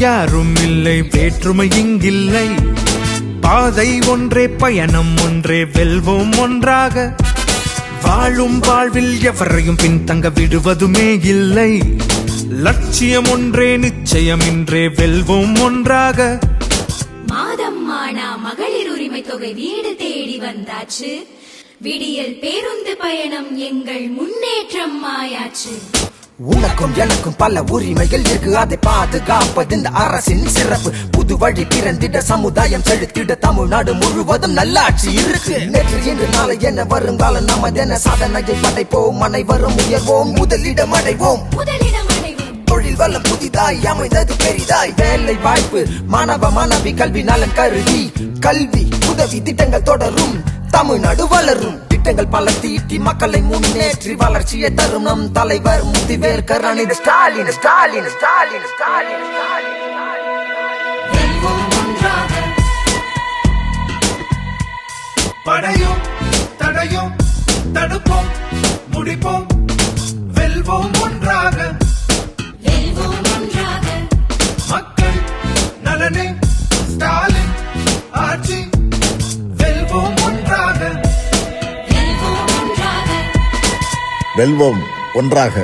யாரும் இல்லை, வேற்றுமை இங்கில்லை. பாதை ஒன்றே, பயணம் ஒன்றே, வெல்வோம் ஒன்றாக. வாழும் வாழ்வில் எவரையும் பின்தங்க விடுவதுமே இல்லை. லட்சியம் ஒன்றே, நிச்சயம் இன்றே, வெல்வோம் ஒன்றாக. மாதம் ஆனா மகளிர் உரிமை தொகை வீடு தேடி வந்தாச்சு. விடியல் பேருந்து பயணம் எங்கள் முன்னேற்றம் ஆயாச்சு. உனக்கும் எனக்கும் பல உரிமைகள் இருக்கு, அதை பாதுகாப்பது இந்த அரசின் சிறப்பு. புது வழி பிறந்திட, சமுதாயம் செலுத்திட, தமிழ்நாடு முழுவதும் நல்லாட்சி இருக்கு. நேற்று இன்று நாளை என வருங்காலம் நமதென சாதனையை படைப்போம், அனைவரும் உயர்வோம், முதலிடம் அடைவோம். தொழில் வளம் புதிதாய் அமைந்தது பெரிதாய். வேலை வாய்ப்பு, மாணவ மாணவி கல்வி நலன் கருதி, கல்வி உதவி திட்டங்கள் தொடரும், தமிழ்நாடு வளரும். திட்டங்கள் பல தீட்டி மக்களை முன்னேற்றி வளர்ச்சியை தரும் நம் தலைவர் முதிவேர் கருணாநிதி ஸ்டாலின். ஸ்டாலின் ஸ்டாலின் ஸ்டாலின் படையோம் தடையோம் தடுப்போம், முடிப்போம், வெல்வோம் ஒன்றாக. மக்கள் நலனே ஸ்டாலின் ஆட்சி, வெல்வோம் ஒன்றாக. வெல்வோம் ஒன்றாக.